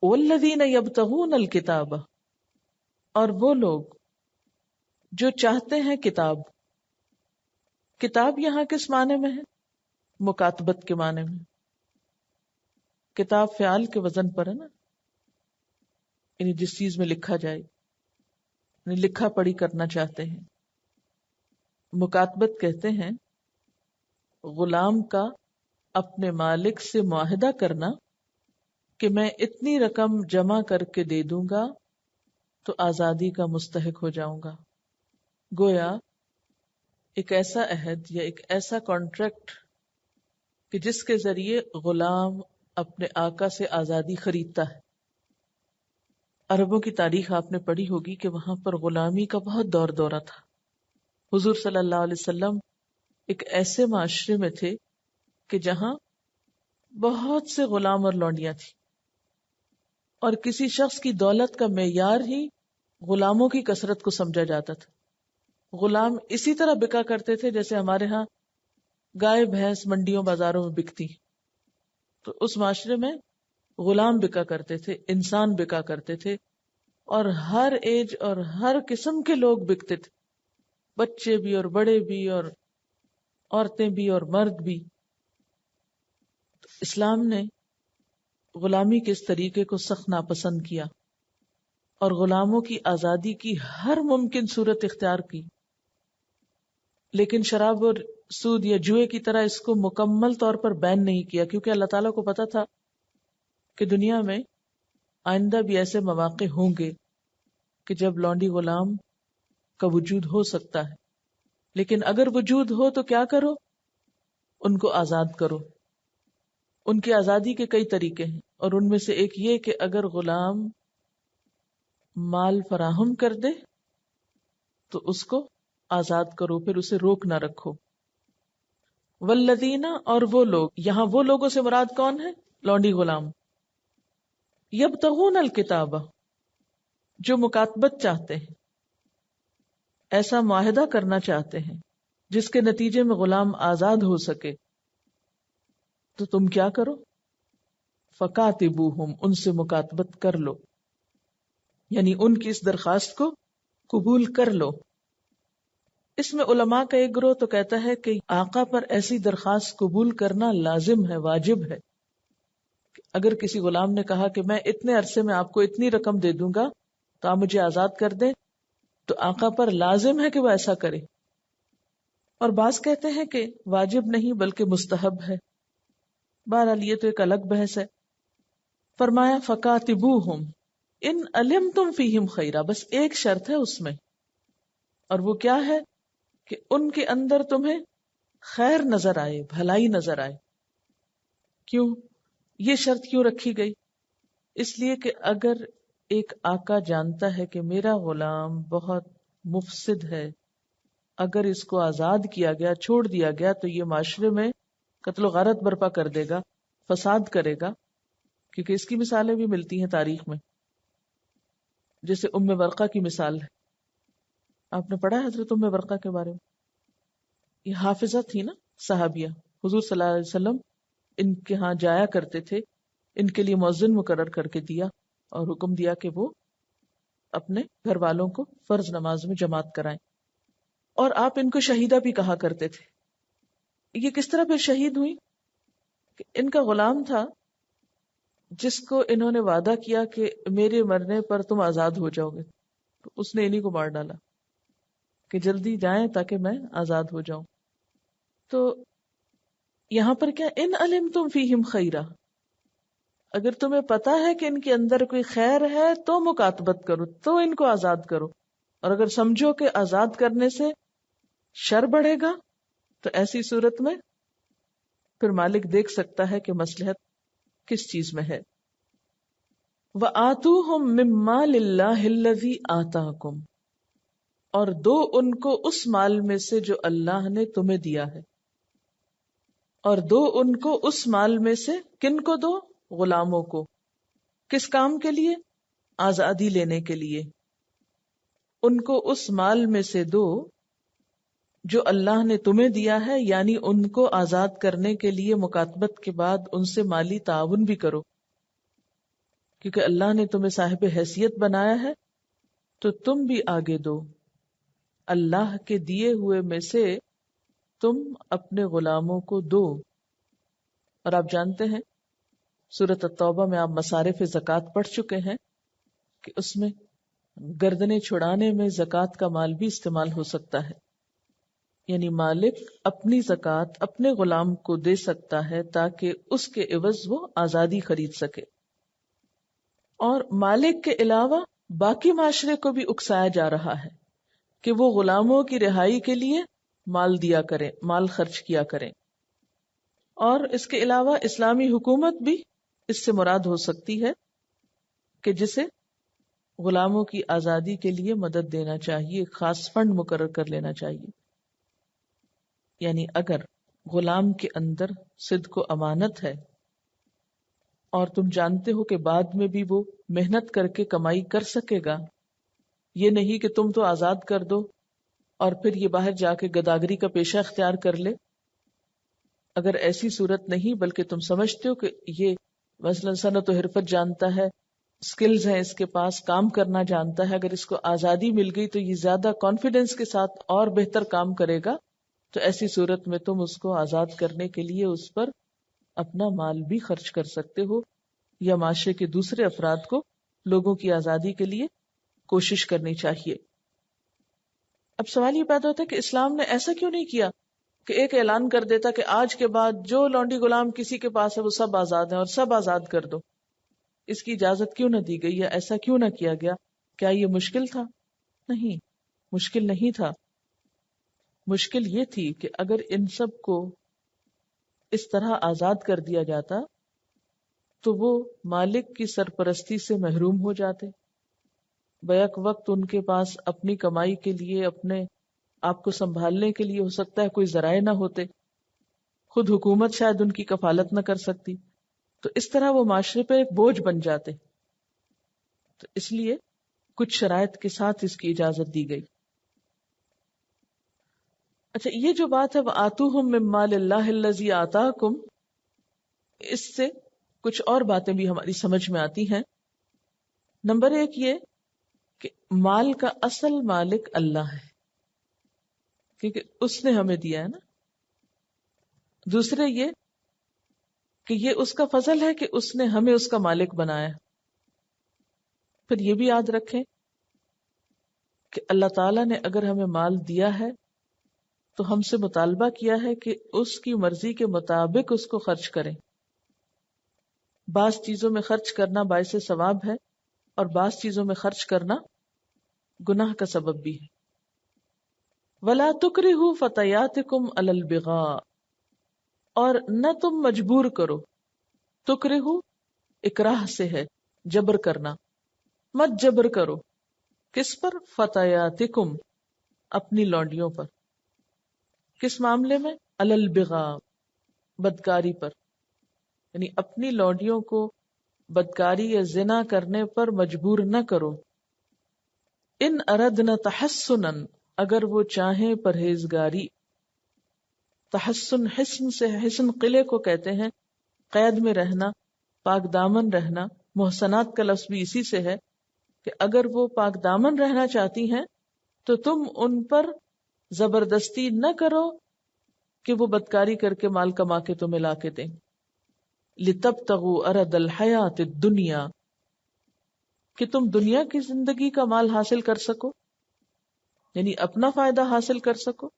والذین یبتغون الکتاب، اور وہ لوگ جو چاہتے ہیں کتاب. کتاب یہاں کس معنی میں ہے؟ مکاتبت کے معنی میں. کتاب فعال کے وزن پر ہے نا، یعنی جس چیز میں لکھا جائے، یعنی لکھا پڑھی کرنا چاہتے ہیں. مکاتبت کہتے ہیں غلام کا اپنے مالک سے معاہدہ کرنا کہ میں اتنی رقم جمع کر کے دے دوں گا تو آزادی کا مستحق ہو جاؤں گا. گویا ایک ایسا عہد یا ایک ایسا کانٹریکٹ کہ جس کے ذریعے غلام اپنے آقا سے آزادی خریدتا ہے. عربوں کی تاریخ آپ نے پڑھی ہوگی کہ وہاں پر غلامی کا بہت دور دورہ تھا. حضور صلی اللہ علیہ وسلم ایک ایسے معاشرے میں تھے کہ جہاں بہت سے غلام اور لونڈیاں تھیں، اور کسی شخص کی دولت کا معیار ہی غلاموں کی کثرت کو سمجھا جاتا تھا. غلام اسی طرح بکا کرتے تھے جیسے ہمارے ہاں گائے بھینس منڈیوں بازاروں میں بکتی. تو اس معاشرے میں غلام بکا کرتے تھے، انسان بکا کرتے تھے، اور ہر ایج اور ہر قسم کے لوگ بکتے تھے، بچے بھی اور بڑے بھی اور عورتیں بھی اور مرد بھی. تو اسلام نے غلامی کے اس طریقے کو سخت ناپسند کیا اور غلاموں کی آزادی کی ہر ممکن صورت اختیار کی. لیکن شراب اور سود یا جوئے کی طرح اس کو مکمل طور پر بین نہیں کیا، کیونکہ اللہ تعالیٰ کو پتا تھا کہ دنیا میں آئندہ بھی ایسے مواقع ہوں گے کہ جب لونڈی غلام کا وجود ہو سکتا ہے. لیکن اگر وجود ہو تو کیا کرو؟ ان کو آزاد کرو. ان کی آزادی کے کئی طریقے ہیں، اور ان میں سے ایک یہ کہ اگر غلام مال فراہم کر دے تو اس کو آزاد کرو، پھر اسے روک نہ رکھو. والذین، اور وہ لوگ، یہاں وہ لوگوں سے مراد کون ہے؟ لونڈی غلام. یبتغون الکتاب، جو مکاتبت چاہتے ہیں، ایسا معاہدہ کرنا چاہتے ہیں جس کے نتیجے میں غلام آزاد ہو سکے. تو تم کیا کرو؟ فکاتبوہم، ان سے مکاتبت کر لو، یعنی ان کی اس درخواست کو قبول کر لو. اس میں علماء کا ایک گروہ تو کہتا ہے کہ آقا پر ایسی درخواست قبول کرنا لازم ہے، واجب ہے. اگر کسی غلام نے کہا کہ میں اتنے عرصے میں آپ کو اتنی رقم دے دوں گا تو آپ مجھے آزاد کر دیں، تو آقا پر لازم ہے کہ وہ ایسا کرے. اور بعض کہتے ہیں کہ واجب نہیں بلکہ مستحب ہے. بہرحال یہ تو ایک الگ بحث ہے. فرمایا فکاتبوہم ان علمتم فیہم خیرا، بس ایک شرط ہے اس میں، اور وہ کیا ہے؟ کہ ان کے اندر تمہیں خیر نظر آئے، بھلائی نظر آئے. کیوں یہ شرط کیوں رکھی گئی؟ اس لیے کہ اگر ایک آقا جانتا ہے کہ میرا غلام بہت مفسد ہے، اگر اس کو آزاد کیا گیا، چھوڑ دیا گیا، تو یہ معاشرے میں قتل و غارت برپا کر دے گا، فساد کرے گا. کیونکہ اس کی مثالیں بھی ملتی ہیں تاریخ میں، جیسے ام ورقہ کی مثال ہے. آپ نے پڑھا ہے حضرت ام ورقہ کے بارے میں؟ یہ حافظہ تھی نا، صحابیہ. حضور صلی اللہ علیہ وسلم ان کے ہاں جایا کرتے تھے، ان کے لیے مؤذن مقرر کر کے دیا اور حکم دیا کہ وہ اپنے گھر والوں کو فرض نماز میں جماعت کرائیں، اور آپ ان کو شہیدہ بھی کہا کرتے تھے. یہ کس طرح پھر شہید ہوئی؟ کہ ان کا غلام تھا جس کو انہوں نے وعدہ کیا کہ میرے مرنے پر تم آزاد ہو جاؤ گے، تو اس نے انہی کو مار ڈالا کہ جلدی جائیں تاکہ میں آزاد ہو جاؤں. تو یہاں پر کیا ان علمتم فیہم خیرا، اگر تمہیں پتا ہے کہ ان کے اندر کوئی خیر ہے تو مکاتبت کرو، تو ان کو آزاد کرو. اور اگر سمجھو کہ آزاد کرنے سے شر بڑھے گا تو ایسی صورت میں پھر مالک دیکھ سکتا ہے کہ مصلحت کس چیز میں ہے. وَآتُوهُم مِّن مَّالِ اللَّهِ الَّذِي آتَاكُمْ، اور دو ان کو اس مال میں سے جو اللہ نے تمہیں دیا ہے. اور دو ان کو اس مال میں سے، کن کو دو؟ غلاموں کو. کس کام کے لیے؟ آزادی لینے کے لیے. ان کو اس مال میں سے دو جو اللہ نے تمہیں دیا ہے، یعنی ان کو آزاد کرنے کے لیے مکاتبت کے بعد ان سے مالی تعاون بھی کرو. کیونکہ اللہ نے تمہیں صاحب حیثیت بنایا ہے تو تم بھی آگے دو. اللہ کے دیے ہوئے میں سے تم اپنے غلاموں کو دو. اور آپ جانتے ہیں سورۃ التوبہ میں آپ مصارف زکوٰۃ پڑھ چکے ہیں کہ اس میں گردنیں چھڑانے میں زکوٰۃ کا مال بھی استعمال ہو سکتا ہے. یعنی مالک اپنی زکوٰۃ اپنے غلام کو دے سکتا ہے تاکہ اس کے عوض وہ آزادی خرید سکے. اور مالک کے علاوہ باقی معاشرے کو بھی اکسایا جا رہا ہے کہ وہ غلاموں کی رہائی کے لیے مال دیا کریں، مال خرچ کیا کریں. اور اس کے علاوہ اسلامی حکومت بھی اس سے مراد ہو سکتی ہے کہ جسے غلاموں کی آزادی کے لیے مدد دینا چاہیے، خاص فنڈ مقرر کر لینا چاہیے. یعنی اگر غلام کے اندر صدق و امانت ہے اور تم جانتے ہو کہ بعد میں بھی وہ محنت کر کے کمائی کر سکے گا، یہ نہیں کہ تم تو آزاد کر دو اور پھر یہ باہر جا کے گداگری کا پیشہ اختیار کر لے. اگر ایسی صورت نہیں بلکہ تم سمجھتے ہو کہ یہ مثلا صنعت و حرفت جانتا ہے، سکلز ہیں اس کے پاس، کام کرنا جانتا ہے، اگر اس کو آزادی مل گئی تو یہ زیادہ کانفیڈنس کے ساتھ اور بہتر کام کرے گا، تو ایسی صورت میں تم اس کو آزاد کرنے کے لیے اس پر اپنا مال بھی خرچ کر سکتے ہو، یا معاشرے کے دوسرے افراد کو لوگوں کی آزادی کے لیے کوشش کرنی چاہیے. اب سوال یہ پیدا ہوتا ہے کہ اسلام نے ایسا کیوں نہیں کیا کہ ایک اعلان کر دیتا کہ آج کے بعد جو لونڈی غلام کسی کے پاس ہے وہ سب آزاد ہیں اور سب آزاد کر دو. اس کی اجازت کیوں نہ دی گئی یا ایسا کیوں نہ کیا گیا؟ کیا یہ مشکل تھا؟ نہیں، مشکل نہیں تھا. مشکل یہ تھی کہ اگر ان سب کو اس طرح آزاد کر دیا جاتا تو وہ مالک کی سرپرستی سے محروم ہو جاتے. بیک وقت ان کے پاس اپنی کمائی کے لیے، اپنے آپ کو سنبھالنے کے لیے ہو سکتا ہے کوئی ذرائع نہ ہوتے، خود حکومت شاید ان کی کفالت نہ کر سکتی، تو اس طرح وہ معاشرے پہ ایک بوجھ بن جاتے. تو اس لیے کچھ شرائط کے ساتھ اس کی اجازت دی گئی. اچھا، یہ جو بات ہے وَآتُوهُم مِّن مَّالِ اللَّهِ الَّذِي آتَاكُمْ، اس سے کچھ اور باتیں بھی ہماری سمجھ میں آتی ہیں. نمبر ایک یہ کہ مال کا اصل مالک اللہ ہے کیونکہ اس نے ہمیں دیا ہے نا. دوسرے یہ کہ یہ اس کا فضل ہے کہ اس نے ہمیں اس کا مالک بنایا. پھر یہ بھی یاد رکھیں کہ اللہ تعالیٰ نے اگر ہمیں مال دیا ہے تو ہم سے مطالبہ کیا ہے کہ اس کی مرضی کے مطابق اس کو خرچ کریں. بعض چیزوں میں خرچ کرنا باعث ثواب ہے اور بعض چیزوں میں خرچ کرنا گناہ کا سبب بھی ہے. وَلَا تُكْرِهُ فَتَيَاتِكُمْ عَلَى الْبِغَاءِ، اور نہ تم مجبور کرو. تُكْرِهُ اکراہ سے ہے، جبر کرنا. مت جبر کرو. کس پر؟ فَتَيَاتِكُمْ، اپنی لونڈیوں پر. کس معاملے میں؟ عَلَى الْبِغَاءِ، بدکاری پر. یعنی اپنی لونڈیوں کو بدکاری یا زنا کرنے پر مجبور نہ کرو. ان اردنا تحسنا، اگر وہ چاہیں پرہیزگاری. تحسن حسن سے، حسن قلعے کو کہتے ہیں، قید میں رہنا، پاک دامن رہنا. محسنات کا لفظ بھی اسی سے ہے کہ اگر وہ پاک دامن رہنا چاہتی ہیں تو تم ان پر زبردستی نہ کرو کہ وہ بدکاری کر کے مال کما کے تمہیں لا کے دیں. لِتَبْتَغُوا أَرَضَ الْحَيَاةِ الدُّنْيَا، کہ تم دنیا کی زندگی کا مال حاصل کر سکو، یعنی اپنا فائدہ حاصل کر سکو.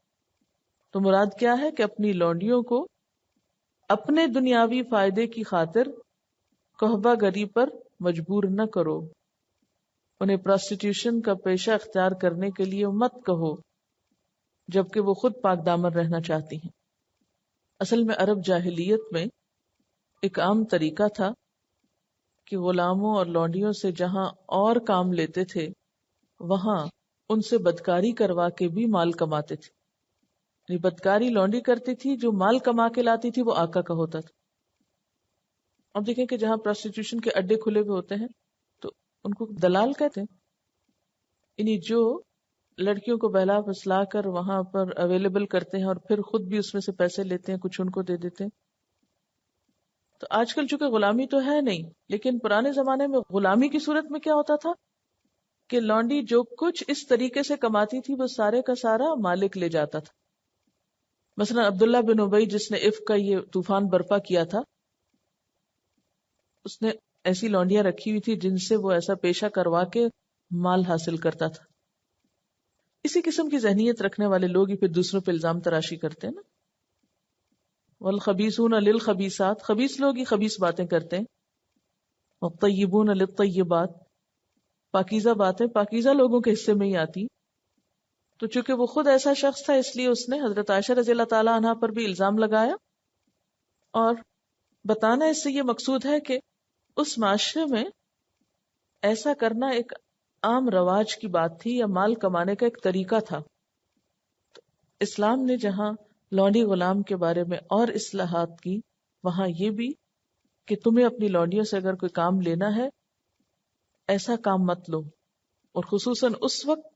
تو مراد کیا ہے کہ اپنی لونڈیوں کو اپنے دنیاوی فائدے کی خاطر قحبہ گری پر مجبور نہ کرو. انہیں پراسٹیٹیوشن کا پیشہ اختیار کرنے کے لیے مت کہو جبکہ وہ خود پاک دامن رہنا چاہتی ہیں. اصل میں عرب جاہلیت میں ایک عام طریقہ تھا کہ غلاموں اور لونڈیوں سے جہاں اور کام لیتے تھے وہاں ان سے بدکاری کروا کے بھی مال کماتے تھے. یعنی بدکاری لونڈی کرتی تھی، جو مال کما کے لاتی تھی وہ آقا کا ہوتا تھا. اب دیکھیں کہ جہاں پروسٹیٹیوشن کے اڈے کھلے ہوئے ہوتے ہیں تو ان کو دلال کہتے ہیں. یعنی جو لڑکیوں کو بہلا پھسلا کر وہاں پر اویلیبل کرتے ہیں اور پھر خود بھی اس میں سے پیسے لیتے ہیں، کچھ ان کو دے دیتے ہیں. تو آج کل چونکہ غلامی تو ہے نہیں، لیکن پرانے زمانے میں غلامی کی صورت میں کیا ہوتا تھا کہ لونڈی جو کچھ اس طریقے سے کماتی تھی وہ سارے کا سارا مالک لے جاتا تھا. مثلا عبداللہ بن ابی جس نے عفق کا یہ طوفان برپا کیا تھا، اس نے ایسی لونڈیاں رکھی ہوئی تھی جن سے وہ ایسا پیشہ کروا کے مال حاصل کرتا تھا. اسی قسم کی ذہنیت رکھنے والے لوگ ہی پھر دوسروں پہ الزام تراشی کرتے ہیں نا. والخبیثون للخبیثات، خبیث لوگ ہی خبیث باتیں کرتے ہیں. والطیبون للطیبات، پاکیزہ باتیں پاکیزہ لوگوں کے حصے میں ہی آتی. تو چونکہ وہ خود ایسا شخص تھا اس لیے اس نے حضرت عائشہ رضی اللہ تعالی عنہا پر بھی الزام لگایا، اور بتانا اس سے یہ مقصود ہے کہ اس معاشرے میں ایسا کرنا ایک عام رواج کی بات تھی یا مال کمانے کا ایک طریقہ تھا. تو اسلام نے جہاں لونڈی غلام کے بارے میں اور اصلاحات کی، وہاں یہ بھی کہ تمہیں اپنی لونڈیوں سے اگر کوئی کام لینا ہے ایسا کام مت لو، اور خصوصاً اس وقت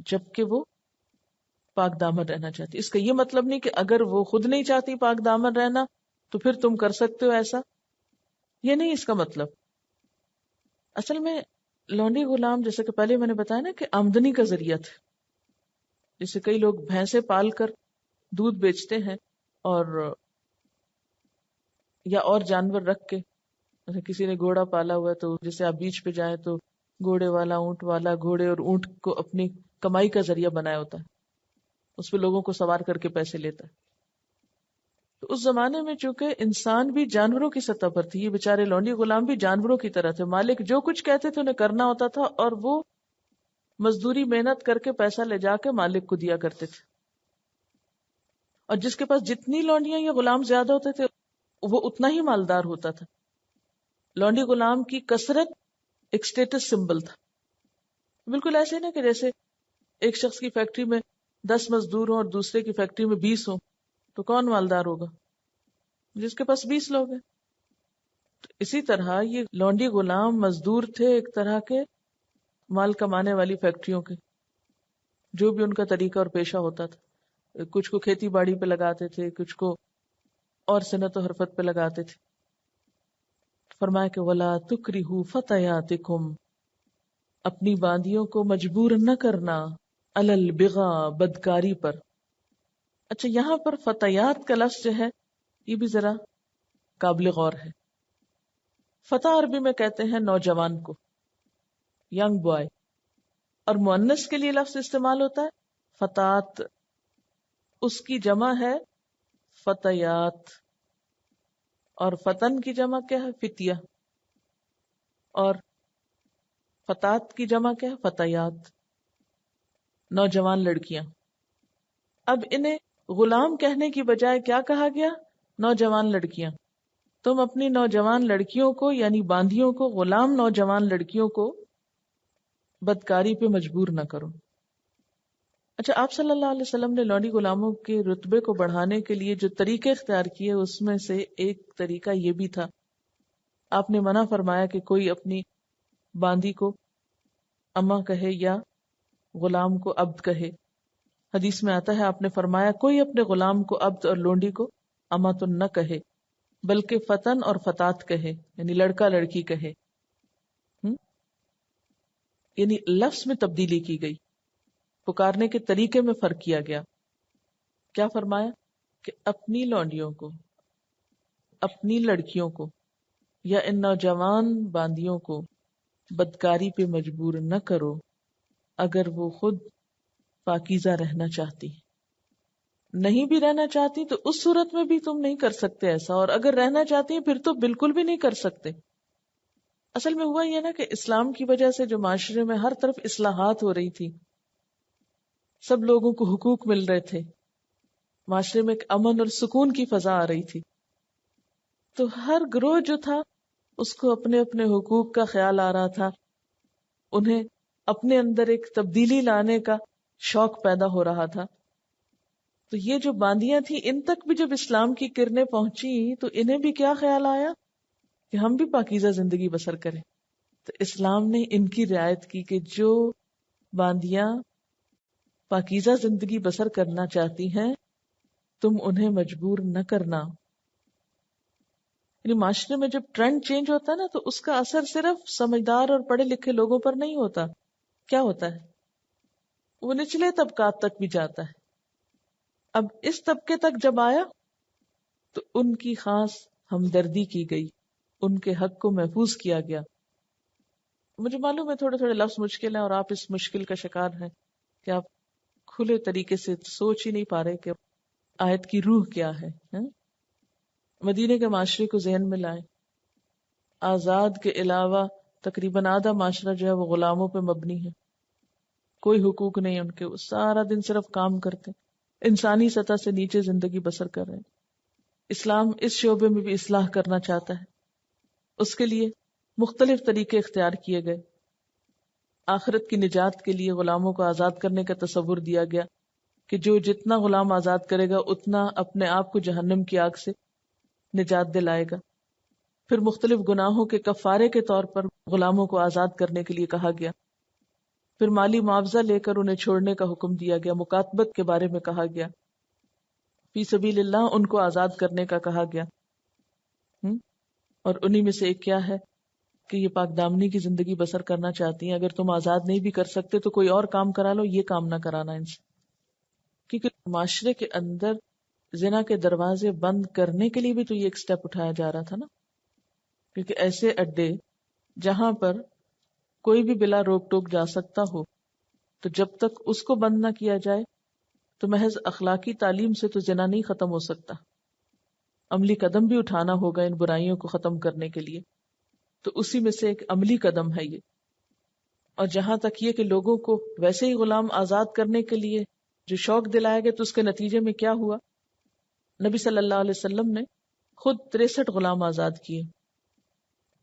جبکہ وہ پاک دامن رہنا چاہتی. اس کا یہ مطلب نہیں کہ اگر وہ خود نہیں چاہتی پاک دامن رہنا تو پھر تم کر سکتے ہو ایسا، یہ نہیں اس کا مطلب. اصل میں لونڈی غلام جیسے کہ پہلے میں نے بتایا نا کہ آمدنی کا ذریعہ تھا. جیسے کئی لوگ بھینسیں پال کر دودھ بیچتے ہیں اور یا اور جانور رکھ کے، جیسے کسی نے گھوڑا پالا ہوا ہے تو جیسے آپ بیچ پہ جائیں تو گھوڑے والا اونٹ والا گھوڑے اور اونٹ کو اپنی کمائی کا ذریعہ بنایا ہوتا ہے، اس پہ لوگوں کو سوار کر کے پیسے لیتا ہے. تو اس زمانے میں چونکہ انسان بھی جانوروں کی سطح پر تھی، یہ بیچارے لونڈی غلام بھی جانوروں کی طرح تھے. مالک جو کچھ کہتے تھے انہیں کرنا ہوتا تھا، اور وہ مزدوری محنت کر کے پیسہ لے جا کے مالک کو دیا کرتے تھے. اور جس کے پاس جتنی لونڈیاں یا غلام زیادہ ہوتے تھے وہ اتنا ہی مالدار ہوتا تھا. لونڈی غلام کی کثرت ایک سٹیٹس سمبل تھا. بالکل ایسے نا کہ جیسے ایک شخص کی فیکٹری میں 10 مزدور ہوں اور دوسرے کی فیکٹری میں 20 ہوں، تو کون مالدار ہوگا؟ جس کے پاس 20 لوگ ہیں. تو اسی طرح یہ لونڈی غلام مزدور تھے ایک طرح کے مال کمانے والی فیکٹریوں کے، جو بھی ان کا طریقہ اور پیشہ ہوتا تھا. کچھ کو کھیتی باڑی پہ لگاتے تھے، کچھ کو اور صنعت و حرفت پہ لگاتے تھے. فرمایا کہ وَلَا تُكْرِهُ فَتَيَاتِكُمْ، اپنی باندیوں کو مجبور نہ کرنا، عَلَى الْبِغَا، بدکاری پر. اچھا یہاں پر فتیات کا لفظ جو ہے یہ بھی ذرا قابل غور ہے. فتح عربی میں کہتے ہیں نوجوان کو، ینگ بوائے، اور مؤنث کے لیے لفظ استعمال ہوتا ہے فتات. اس کی جمع ہے فتیات، اور فتن کی جمع کیا ہے؟ فتیہ. اور فتات کی جمع کیا ہے؟ فتیات، نوجوان لڑکیاں. اب انہیں غلام کہنے کی بجائے کیا کہا گیا؟ نوجوان لڑکیاں. تم اپنی نوجوان لڑکیوں کو یعنی باندیوں کو، غلام نوجوان لڑکیوں کو بدکاری پہ مجبور نہ کرو. اچھا آپ صلی اللہ علیہ وسلم نے لونڈی غلاموں کے رتبے کو بڑھانے کے لیے جو طریقے اختیار کیے اس میں سے ایک طریقہ یہ بھی تھا، آپ نے منع فرمایا کہ کوئی اپنی باندی کو اما کہے یا غلام کو عبد کہے. حدیث میں آتا ہے آپ نے فرمایا کوئی اپنے غلام کو عبد اور لونڈی کو اماتن نہ کہے بلکہ فتن اور فتات کہے، یعنی لڑکا لڑکی کہے. یعنی لفظ میں تبدیلی کی گئی، پکارنے کے طریقے میں فرق کیا گیا. کیا فرمایا کہ اپنی لونڈیوں کو، اپنی لڑکیوں کو یا ان نوجوان باندیوں کو بدکاری پہ مجبور نہ کرو اگر وہ خود پاکیزہ رہنا چاہتی. نہیں بھی رہنا چاہتی تو اس صورت میں بھی تم نہیں کر سکتے ایسا، اور اگر رہنا چاہتی ہیں پھر تو بالکل بھی نہیں کر سکتے. اصل میں ہوا یہ نا کہ اسلام کی وجہ سے جو معاشرے میں ہر طرف اصلاحات ہو رہی تھی، سب لوگوں کو حقوق مل رہے تھے، معاشرے میں ایک امن اور سکون کی فضا آ رہی تھی، تو ہر گروہ جو تھا اس کو اپنے اپنے حقوق کا خیال آ رہا تھا، انہیں اپنے اندر ایک تبدیلی لانے کا شوق پیدا ہو رہا تھا. تو یہ جو باندیاں تھیں ان تک بھی جب اسلام کی کرنیں پہنچی تو انہیں بھی کیا خیال آیا کہ ہم بھی پاکیزہ زندگی بسر کریں. تو اسلام نے ان کی رعایت کی کہ جو باندیاں پاکیزہ زندگی بسر کرنا چاہتی ہیں تم انہیں مجبور نہ کرنا. یعنی معاشرے میں جب ٹرینڈ چینج ہوتا ہے نا تو اس کا اثر صرف سمجھدار اور پڑھے لکھے لوگوں پر نہیں ہوتا. کیا ہوتا ہے؟ وہ نچلے طبقات تک بھی جاتا ہے. اب اس طبقے تک جب آیا تو ان کی خاص ہمدردی کی گئی، ان کے حق کو محفوظ کیا گیا. مجھے معلوم ہے تھوڑے تھوڑے لفظ مشکل ہیں اور آپ اس مشکل کا شکار ہیں کہ آپ کھلے طریقے سے سوچ ہی نہیں پا رہے کہ آیت کی روح کیا ہے. مدینے کے معاشرے کو ذہن میں لائیں. آزاد کے علاوہ تقریباً آدھا معاشرہ جو ہے وہ غلاموں پہ مبنی ہے. کوئی حقوق نہیں ان کے، وہ سارا دن صرف کام کرتے، انسانی سطح سے نیچے زندگی بسر کر رہے ہیں. اسلام اس شعبے میں بھی اصلاح کرنا چاہتا ہے. اس کے لیے مختلف طریقے اختیار کیے گئے. آخرت کی نجات کے لیے غلاموں کو آزاد کرنے کا تصور دیا گیا کہ جو جتنا غلام آزاد کرے گا اتنا اپنے آپ کو جہنم کی آگ سے نجات دلائے گا. پھر مختلف گناہوں کے کفارے کے طور پر غلاموں کو آزاد کرنے کے لیے کہا گیا. پھر مالی معاوضہ لے کر انہیں چھوڑنے کا حکم دیا گیا. مکاتبت کے بارے میں کہا گیا. فی سبیل اللہ ان کو آزاد کرنے کا کہا گیا. اور انہی میں سے ایک کیا ہے کہ یہ پاک دامنی کی زندگی بسر کرنا چاہتی ہیں. اگر تم آزاد نہیں بھی کر سکتے تو کوئی اور کام کرا لو، یہ کام نہ کرانا ان سے. کیونکہ معاشرے کے اندر زنا کے دروازے بند کرنے کے لیے بھی تو یہ ایک سٹیپ اٹھایا جا رہا تھا نا. کیونکہ ایسے اڈے جہاں پر کوئی بھی بلا روک ٹوک جا سکتا ہو، تو جب تک اس کو بند نہ کیا جائے تو محض اخلاقی تعلیم سے تو زنا نہیں ختم ہو سکتا. عملی قدم بھی اٹھانا ہوگا ان برائیوں کو ختم کرنے کے لیے. تو اسی میں سے ایک عملی قدم ہے یہ. اور جہاں تک یہ کہ لوگوں کو ویسے ہی غلام آزاد کرنے کے لیے جو شوق دلایا گیا، تو اس کے نتیجے میں کیا ہوا؟ نبی صلی اللہ علیہ وسلم نے خود 63 غلام آزاد کیے.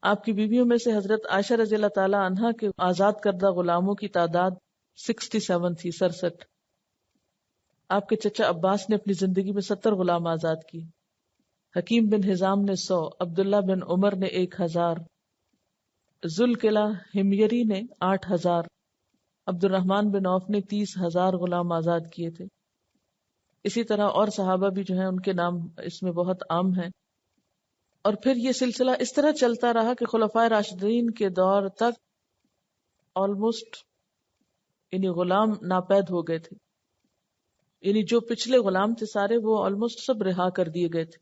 آپ کی بیویوں میں سے حضرت عائشہ رضی اللہ تعالی عنہا کے آزاد کردہ غلاموں کی تعداد 67 تھی، 67. آپ کے چچا عباس نے اپنی زندگی میں 70 غلام آزاد کیے. حکیم بن حزام نے 100، عبداللہ بن عمر نے 1000، ذوالقلہ ہمیری نے 8000، عبد الرحمن بن عوف نے 30,000 غلام آزاد کیے تھے. اسی طرح اور صحابہ بھی جو ہیں ان کے نام اس میں بہت عام ہیں. اور پھر یہ سلسلہ اس طرح چلتا رہا کہ خلفائے راشدین کے دور تک آلموسٹ یعنی غلام ناپید ہو گئے تھے. یعنی جو پچھلے غلام تھے سارے وہ آلموسٹ سب رہا کر دیے گئے تھے.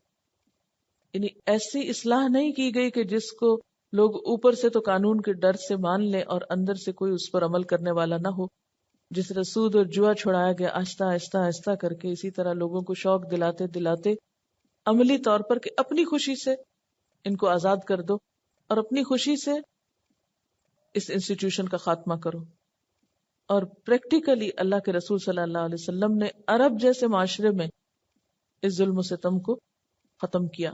یعنی ایسی اصلاح نہیں کی گئی کہ جس کو لوگ اوپر سے تو قانون کے ڈر سے مان لیں اور اندر سے کوئی اس پر عمل کرنے والا نہ ہو. جس طرح سود اور جوا چھڑایا گیا آہستہ آہستہ آہستہ کر کے، اسی طرح لوگوں کو شوق دلاتے دلاتے عملی طور پر کہ اپنی خوشی سے ان کو آزاد کر دو اور اپنی خوشی سے اس انسٹیٹیوشن کا خاتمہ کرو. اور پریکٹیکلی اللہ کے رسول صلی اللہ علیہ وسلم نے عرب جیسے معاشرے میں اس ظلم و ستم کو ختم کیا.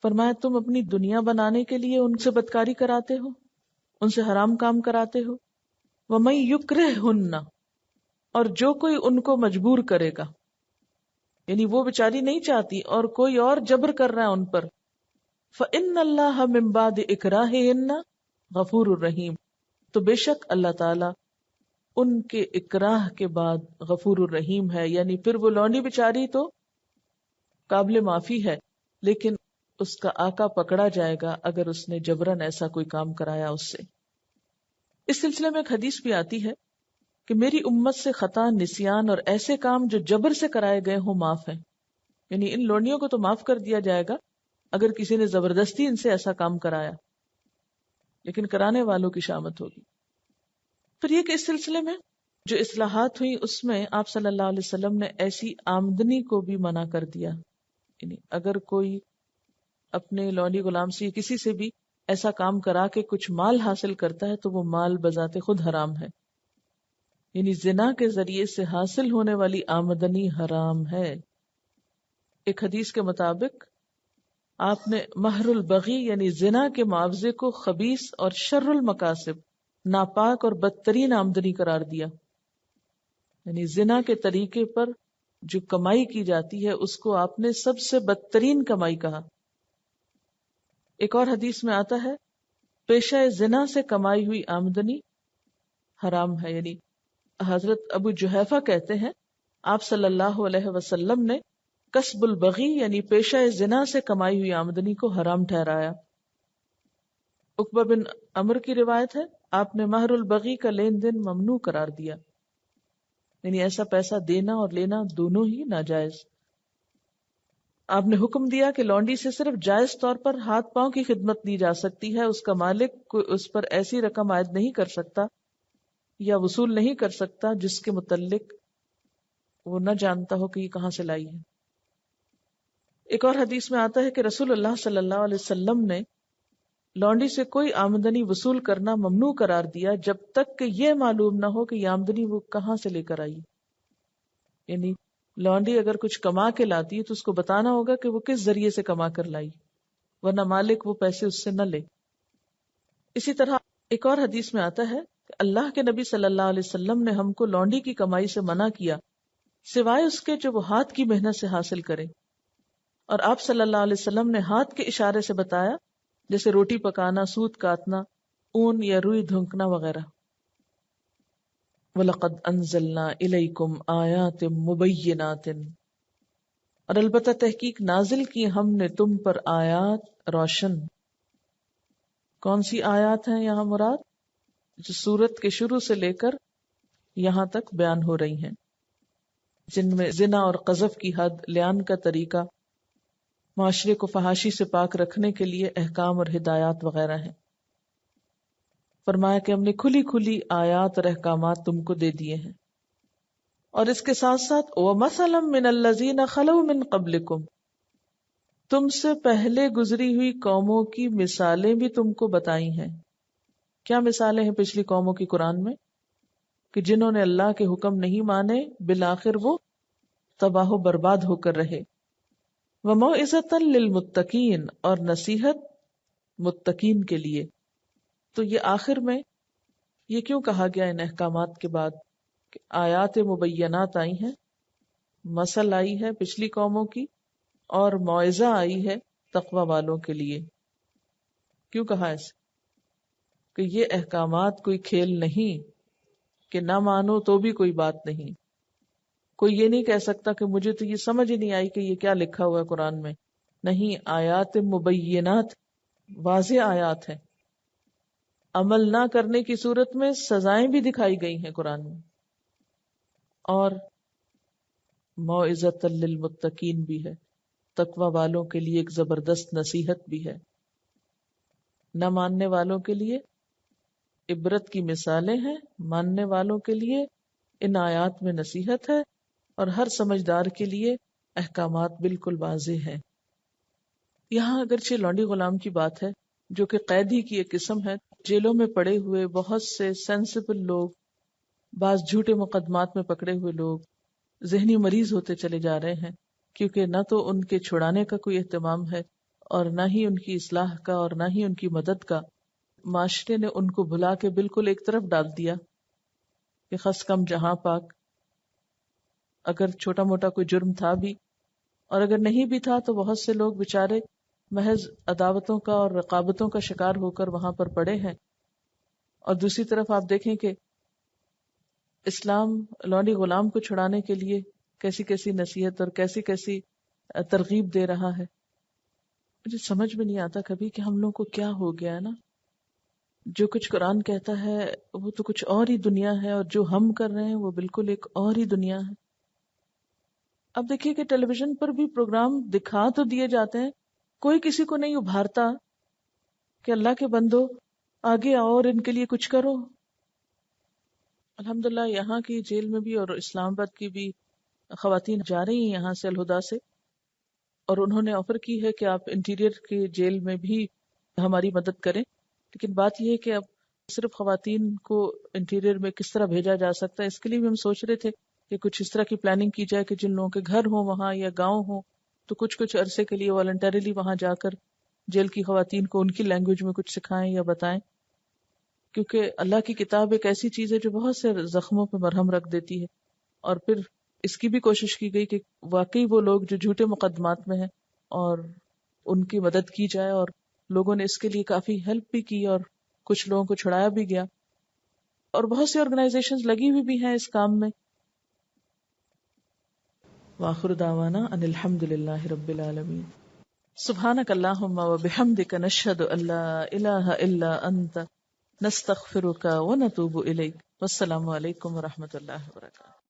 فرمایا تم اپنی دنیا بنانے کے لیے ان سے بدکاری کراتے ہو، ان سے حرام کام کراتے ہو. وَمَن يُكْرِهْهُنَّ، اور جو کوئی ان کو مجبور کرے گا، یعنی وہ بیچاری نہیں چاہتی اور کوئی اور جبر کر رہا ہے ان پر. فَإِنَّ اللَّهَ مِن بَعْدِ إِكْرَاهِهِنَّ غَفُورٌ رَحِيمٌ، تو بے شک اللہ تعالی ان کے اکراہ کے بعد غفور الرحیم ہے. یعنی پھر وہ لونڈی بیچاری تو قابل معافی ہے، لیکن اس کا آقا پکڑا جائے گا اگر اس نے جبرن ایسا کوئی کام کرایا اس سے. اس سلسلے میں ایک حدیث بھی آتی ہے کہ میری امت سے خطا، نسیان اور ایسے کام جو جبر سے کرائے گئے ہوں معاف ہیں. یعنی ان لونڈیوں کو تو معاف کر دیا جائے گا اگر کسی نے زبردستی ان سے ایسا کام کرایا، لیکن کرانے والوں کی شامت ہوگی. پھر یہ کہ اس سلسلے میں جو اصلاحات ہوئی اس میں آپ صلی اللہ علیہ وسلم نے ایسی آمدنی کو بھی منع کر دیا. یعنی اگر کوئی اپنے لونڈی غلام سے کسی سے بھی ایسا کام کرا کے کچھ مال حاصل کرتا ہے تو وہ مال بذات خود حرام ہے. یعنی زنا کے ذریعے سے حاصل ہونے والی آمدنی حرام ہے. ایک حدیث کے مطابق آپ نے مہر البغی یعنی زنا کے معاوضے کو خبیث اور شر المکاسب، ناپاک اور بدترین آمدنی قرار دیا. یعنی زنا کے طریقے پر جو کمائی کی جاتی ہے اس کو آپ نے سب سے بدترین کمائی کہا. ایک اور حدیث میں آتا ہے پیشہ زنا سے کمائی ہوئی آمدنی حرام ہے. یعنی حضرت ابو جحیفہ کہتے ہیں آپ صلی اللہ علیہ وسلم نے کسب البغی یعنی پیشہ زنا سے کمائی ہوئی آمدنی کو حرام ٹھہرایا۔ عقبہ بن عمر کی روایت ہے، آپ نے مہر البغی کا لین دین ممنوع قرار دیا، یعنی ایسا پیسہ دینا اور لینا دونوں ہی ناجائز۔ آپ نے حکم دیا کہ لونڈی سے صرف جائز طور پر ہاتھ پاؤں کی خدمت لی جا سکتی ہے، اس کا مالک کوئی اس پر ایسی رقم عائد نہیں کر سکتا یا وصول نہیں کر سکتا جس کے متعلق وہ نہ جانتا ہو کہ یہ کہاں سے لائی ہے۔ ایک اور حدیث میں آتا ہے کہ رسول اللہ صلی اللہ علیہ وسلم نے لونڈی سے کوئی آمدنی وصول کرنا ممنوع قرار دیا جب تک کہ یہ معلوم نہ ہو کہ یہ آمدنی وہ کہاں سے لے کر آئی، یعنی لونڈی اگر کچھ کما کے لاتی ہے تو اس کو بتانا ہوگا کہ وہ کس ذریعے سے کما کر لائی، ورنہ مالک وہ پیسے اس سے نہ لے۔ اسی طرح ایک اور حدیث میں آتا ہے کہ اللہ کے نبی صلی اللہ علیہ وسلم نے ہم کو لونڈی کی کمائی سے منع کیا سوائے اس کے جو وہ ہاتھ کی محنت سے حاصل کرے، اور آپ صلی اللہ علیہ وسلم نے ہاتھ کے اشارے سے بتایا جیسے روٹی پکانا، سوت کاتنا، اون یا روئی دھنکنا وغیرہ۔ وَلَقَدْ أَنزَلْنَا إِلَيْكُمْ آيَاتٍ مُبَيِّنَاتٍ، اور البتہ تحقیق نازل کی ہم نے تم پر آیات روشن۔ کون سی آیات ہیں یہاں مراد؟ جو سورت کے شروع سے لے کر یہاں تک بیان ہو رہی ہیں، جن میں زنا اور قذف کی حد، لیان کا طریقہ، معاشرے کو فحاشی سے پاک رکھنے کے لیے احکام اور ہدایات وغیرہ ہیں۔ فرمایا کہ ہم نے کھلی کھلی آیات اور احکامات تم کو دے دیے ہیں، اور اس کے ساتھ ساتھ وَمَثَلًا مِّنَ الَّذِينَ خَلَوْا مِن قَبْلِكُمْ، تم سے پہلے گزری ہوئی قوموں کی مثالیں بھی تم کو بتائی ہیں۔ کیا مثالیں ہیں پچھلی قوموں کی قرآن میں؟ کہ جنہوں نے اللہ کے حکم نہیں مانے بالآخر وہ تباہ و برباد ہو کر رہے۔ وَمَوْعِظَةً لِّلْمُتَّقِينَ، اور نصیحت متقین کے لیے۔ تو یہ آخر میں یہ کیوں کہا گیا ان احکامات کے بعد کہ آیات مبینات آئی ہیں، مثل آئی ہے پچھلی قوموں کی، اور موعظہ آئی ہے تقوی والوں کے لیے؟ کیوں کہا ایسے؟ کہ یہ احکامات کوئی کھیل نہیں کہ نہ مانو تو بھی کوئی بات نہیں۔ کوئی یہ نہیں کہہ سکتا کہ مجھے تو یہ سمجھ ہی نہیں آئی کہ یہ کیا لکھا ہوا ہے قرآن میں۔ نہیں، آیات مبینات واضح آیات ہیں، عمل نہ کرنے کی صورت میں سزائیں بھی دکھائی گئی ہیں قرآن میں، اور موعظۃ للمتقین بھی ہے، تقوی والوں کے لیے ایک زبردست نصیحت بھی ہے۔ نہ ماننے والوں کے لیے عبرت کی مثالیں ہیں، ماننے والوں کے لیے ان آیات میں نصیحت ہے، اور ہر سمجھدار کے لیے احکامات بالکل واضح ہیں۔ یہاں اگرچہ لونڈی غلام کی بات ہے جو کہ قیدی کی ایک قسم ہے، جیلوں میں پڑے ہوئے بہت سے سینسیبل لوگ، بعض جھوٹے مقدمات میں پکڑے ہوئے لوگ ذہنی مریض ہوتے چلے جا رہے ہیں، کیونکہ نہ تو ان کے چھڑانے کا کوئی اہتمام ہے، اور نہ ہی ان کی اصلاح کا، اور نہ ہی ان کی مدد کا۔ معاشرے نے ان کو بھلا کے بالکل ایک طرف ڈال دیا کہ خس کم جہاں پاک، اگر چھوٹا موٹا کوئی جرم تھا بھی، اور اگر نہیں بھی تھا تو بہت سے لوگ بےچارے محض عداوتوں کا اور رقابتوں کا شکار ہو کر وہاں پر پڑے ہیں۔ اور دوسری طرف آپ دیکھیں کہ اسلام لونڈی غلام کو چھڑانے کے لیے کیسی کیسی نصیحت اور کیسی کیسی ترغیب دے رہا ہے۔ مجھے سمجھ میں نہیں آتا کبھی کہ ہم لوگوں کو کیا ہو گیا ہے نا، جو کچھ قرآن کہتا ہے وہ تو کچھ اور ہی دنیا ہے، اور جو ہم کر رہے ہیں وہ بالکل ایک اور ہی دنیا ہے۔ اب دیکھیے کہ ٹیلی ویژن پر بھی پروگرام دکھا تو دیے جاتے ہیں، کوئی کسی کو نہیں ابھارتا کہ اللہ کے بندو آگے آؤ اور ان کے لیے کچھ کرو۔ الحمدللہ یہاں کی جیل میں بھی اور اسلام آباد کی بھی خواتین جا رہی ہیں یہاں سے الہدا سے، اور انہوں نے آفر کی ہے کہ آپ انٹیریئر کی جیل میں بھی ہماری مدد کریں۔ لیکن بات یہ ہے کہ اب صرف خواتین کو انٹیریئر میں کس طرح بھیجا جا سکتا ہے، اس کے لیے بھی ہم سوچ رہے تھے کہ کچھ اس طرح کی پلاننگ کی جائے کہ جن لوگوں کے گھر ہوں وہاں یا گاؤں ہوں تو کچھ عرصے کے لیے والنٹریلی وہاں جا کر جیل کی خواتین کو ان کی لینگویج میں کچھ سکھائیں یا بتائیں، کیونکہ اللہ کی کتاب ایک ایسی چیز ہے جو بہت سے زخموں پہ مرہم رکھ دیتی ہے۔ اور پھر اس کی بھی کوشش کی گئی کہ واقعی وہ لوگ جو جھوٹے مقدمات میں ہیں اور ان کی مدد کی جائے، اور لوگوں نے اس کے لیے کافی ہیلپ بھی کی اور کچھ لوگوں کو چھڑایا بھی گیا، اور بہت سی آرگنائزیشنز لگی ہوئی بھی ہیں اس کام میں۔ وآخر دعوانا ان الحمد للہ رب العالمین. سبحانک اللہم وبحمدک نشہد ان لا الہ الا انت نستغفرک ونتوب الیک. والسلام علیکم ورحمۃ اللہ وبرکاتہ.